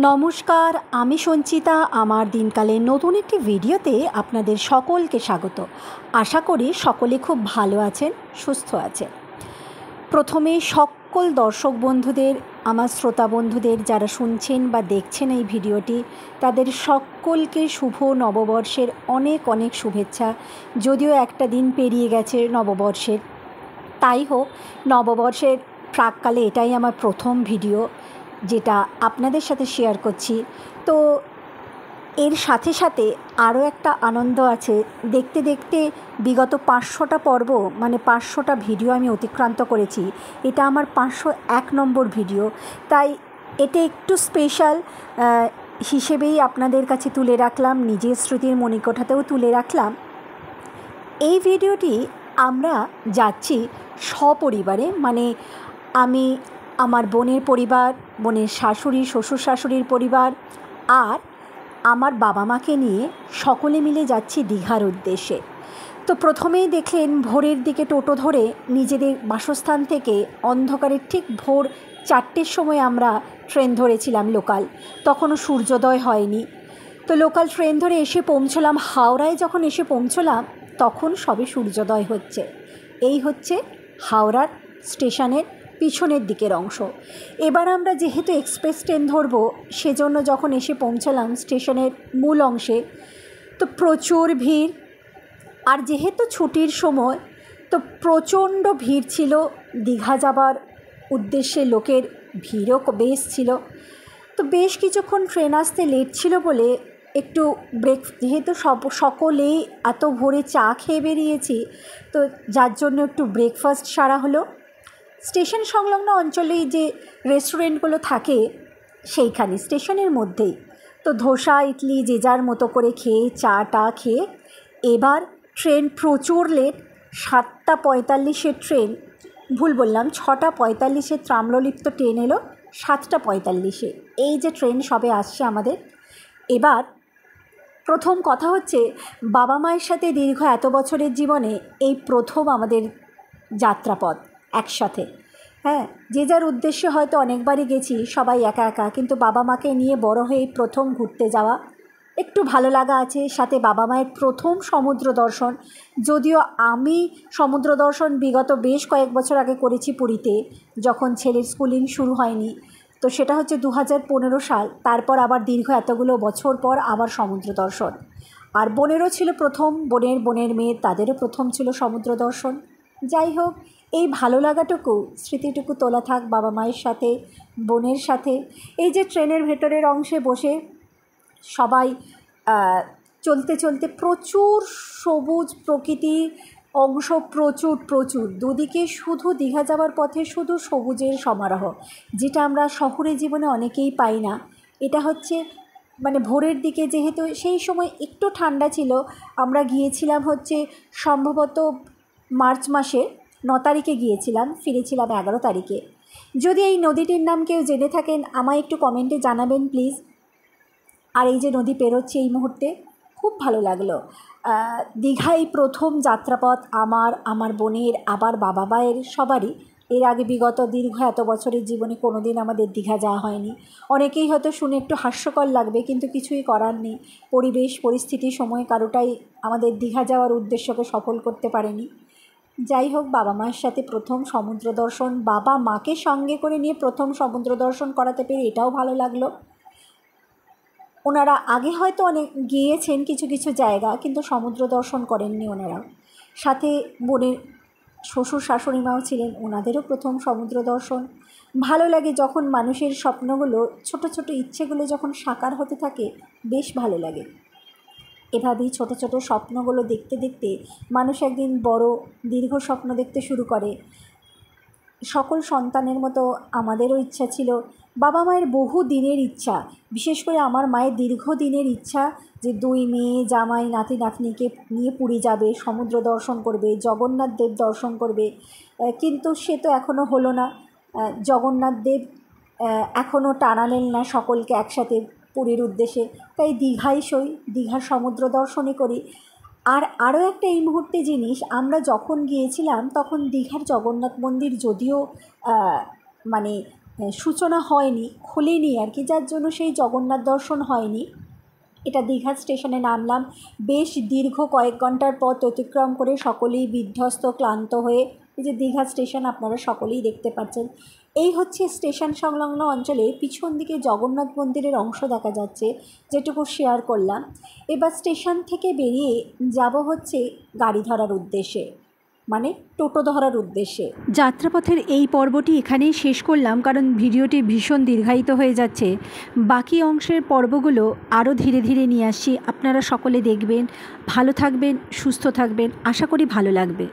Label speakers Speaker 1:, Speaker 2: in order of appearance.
Speaker 1: নমস্কার, আমি সঞ্চিতা। আমার দিনকালের নতুন একটি ভিডিওতে আপনাদের সকলকে স্বাগত। আশা করি সকলে খুব ভালো আছেন, সুস্থ আছেন। প্রথমে সকল দর্শক বন্ধুদের, আমার শ্রোতা বন্ধুদের যারা শুনছেন বা দেখছেন এই ভিডিওটি, তাদের সকলকে শুভ নববর্ষের অনেক অনেক শুভেচ্ছা। যদিও একটা দিন পেরিয়ে গেছে নববর্ষের, তাই হোক, নববর্ষের প্রাককালে এটাই আমার প্রথম ভিডিও যেটা আপনাদের সাথে শেয়ার করছি। তো এর সাথে সাথে আরও একটা আনন্দ আছে। দেখতে দেখতে বিগত 500টা পর্ব, মানে 500টা ভিডিও আমি অতিক্রান্ত করেছি। এটা আমার 501 নম্বর ভিডিও, তাই এটা একটু স্পেশাল হিসেবেই আপনাদের কাছে তুলে রাখলাম, নিজের স্মৃতির মণিকোঠাতেও তুলে রাখলাম। এই ভিডিওটি আমরা যাচ্ছি সপরিবারে, মানে আমি, আমার বোনের পরিবার, বোনের শাশুড়ি, শ্বশুর শাশুড়ির পরিবার আর আমার বাবা মাকে নিয়ে সকলে মিলে যাচ্ছি দীঘার উদ্দেশ্যে। তো প্রথমেই দেখলেন ভোরের দিকে টোটো ধরে নিজেদের বাসস্থান থেকে অন্ধকারের ঠিক ভোর 4টের সময় আমরা ট্রেন ধরেছিলাম লোকাল, তখনও সূর্যোদয় হয়নি। তো লোকাল ট্রেন ধরে এসে পৌঁছলাম হাওড়ায়। যখন এসে পৌঁছলাম তখন সবে সূর্যোদয় হচ্ছে। এই হচ্ছে হাওড়ার স্টেশনের পিছনের দিকের অংশ। এবার আমরা যেহেতু এক্সপ্রেস ট্রেন ধরবো, সেজন্য যখন এসে পৌঁছলাম স্টেশনের মূল অংশে, তো প্রচুর ভিড়। আর যেহেতু ছুটির সময়, তো প্রচণ্ড ভিড় ছিল। দীঘা যাবার উদ্দেশ্যে লোকের ভিড়ও বেশ ছিল। তো বেশ কিছুক্ষণ ট্রেন আসতে লেট ছিল বলে একটু যেহেতু সকলেই এত ভোরে চা খেয়ে বেরিয়েছি, তো যার জন্য একটু ব্রেকফাস্ট সারা হলো। স্টেশন সংলগ্ন অঞ্চলেই যে রেস্টুরেন্টগুলো থাকে সেইখানে, স্টেশনের মধ্যেই। তো ধোসা ইডলি যে যার মতো করে খেয়ে, চাটা খেয়ে, এবার ট্রেন প্রচুর লেট। 7টা 45-এর ট্রেন, ভুল বললাম, 6টা 45-এর তাম্রলিপ্ত ট্রেন এলো 7টা 45-এ। এই যে ট্রেন সবে আসছে আমাদের। এবার প্রথম কথা হচ্ছে, বাবা মায়ের সাথে দীর্ঘ এত বছরের জীবনে এই প্রথম আমাদের যাত্রাপথ একসাথে। হ্যাঁ, যে যার উদ্দেশ্যে হয়তো অনেকবারই গেছি সবাই একা একা, কিন্তু বাবা মাকে নিয়ে বড় হয়ে প্রথম ঘুরতে যাওয়া, একটু ভালো লাগা আছে। সাথে বাবা মায়ের প্রথম সমুদ্র দর্শন। যদিও আমি সমুদ্র দর্শন বিগত বেশ কয়েক বছর আগে করেছি পুরীতে, যখন ছেলের স্কুলিং শুরু হয়নি। তো সেটা হচ্ছে 2015 সাল। তারপর আবার দীর্ঘ এতগুলো বছর পর আবার সমুদ্র দর্শন। আর বোনেরও ছিল প্রথম, বোনের মেয়ে, তাদেরও প্রথম ছিল সমুদ্র দর্শন। যাই হোক, এই ভালো লাগাটুকু, স্মৃতিটুকু তোলা থাক বাবা মায়ের সাথে, বোনের সাথে। এই যে ট্রেনের ভেতরের অংশে বসে সবাই চলতে চলতে, প্রচুর সবুজ প্রকৃতির অংশ, প্রচুর দুদিকে শুধু দীঘা যাওয়ার পথে শুধু সবুজের সমারোহ, যেটা আমরা শহুরে জীবনে অনেকেই পাই না। এটা হচ্ছে মানে ভোরের দিকে, যেহেতু সেই সময় একটু ঠান্ডা ছিল। আমরা গিয়েছিলাম হচ্ছে সম্ভবত মার্চ মাসের 9 তারিখে গিয়েছিলাম, ফিরেছিলাম 11 তারিখে। যদি এই নদীটির নাম কেউ জেনে থাকেন আমায় একটু কমেন্টে জানাবেন প্লিজ। আর এই যে নদী পেরোচ্ছে এই মুহূর্তে, খুব ভালো লাগলো। দীঘাই প্রথম যাত্রাপথ আমার বোনের, আবার বাবা মায়ের, সবারই। এর আগে বিগত দীর্ঘ এত বছরের জীবনে কোনো দিন আমাদের দীঘা যাওয়া হয়নি। অনেকেই হয়তো শুনে একটু হাস্যকর লাগবে, কিন্তু কিছুই করার নেই। পরিবেশ পরিস্থিতি সময় কারোটাই আমাদের দীঘা যাওয়ার উদ্দেশ্যকে সফল করতে পারেনি। যাই হোক, বাবা মায়ের সাথে প্রথম সমুদ্র দর্শন, বাবা মাকে সঙ্গে করে নিয়ে প্রথম সমুদ্র দর্শন করাতে পেরে এটাও ভালো লাগলো। ওনারা আগে হয়তো অনেক গিয়েছেন কিছু কিছু জায়গা, কিন্তু সমুদ্র দর্শন করেননি ওনারা। সাথে বোনের শ্বশুর শাশুড়ি মাও ছিলেন, ওনাদেরও প্রথম সমুদ্র দর্শন। ভালো লাগে যখন মানুষের স্বপ্নগুলো, ছোট ছোট ইচ্ছেগুলো যখন সাকার হতে থাকে, বেশ ভালো লাগে। এভাবেই ছোট ছোট স্বপ্নগুলো দেখতে দেখতে মানুষ একদিন বড় দীর্ঘ স্বপ্ন দেখতে শুরু করে। সকল সন্তানের মতো আমাদেরও ইচ্ছা ছিল, বাবা মায়ের বহু দিনের ইচ্ছা, বিশেষ করে আমার মায়ের দীর্ঘদিনের ইচ্ছা যে 2 মেয়ে জামাই নাতি নাতনিকে নিয়ে পুরী যাবে, সমুদ্র দর্শন করবে, জগন্নাথ দেব দর্শন করবে। কিন্তু সে তো এখনও হলো না। জগন্নাথ দেব এখনও টানালেন না সকলকে একসাথে পুরীর উদ্দেশ্যে। তাই দীঘাই সই, দীঘার সমুদ্র দর্শনই করি। আর আরও একটা এই মুহূর্তে জিনিস, আমরা যখন গিয়েছিলাম তখন দীঘার জগন্নাথ মন্দির যদিও মানে সূচনা হয়নি, খোলেনি আর কি, যার জন্য সেই জগন্নাথ দর্শন হয়নি। এটা দীঘা স্টেশনে নামলাম। বেশ দীর্ঘ কয়েক ঘন্টার পথ অতিক্রম করে সকলেই বিধ্বস্ত, ক্লান্ত হয়ে এই যে দীঘা স্টেশন আপনারা সকলেই দেখতে পাচ্ছেন। এই হচ্ছে স্টেশন সংলগ্ন অঞ্চলে পিছন দিকে জগন্নাথ মন্দিরের অংশ দেখা যাচ্ছে, যেটুকু শেয়ার করলাম। এবার স্টেশন থেকে বেরিয়ে যাব হচ্ছে গাড়ি ধরার উদ্দেশ্যে, মানে টোটো ধরার উদ্দেশ্যে। যাত্রাপথের এই পর্বটি এখানেই শেষ করলাম, কারণ ভিডিওটি ভীষণ দীর্ঘায়িত হয়ে যাচ্ছে। বাকি অংশের পর্বগুলো আরও ধীরে ধীরে নিয়ে আসছি, আপনারা সকলে দেখবেন। ভালো থাকবেন, সুস্থ থাকবেন, আশা করি ভালো লাগবে।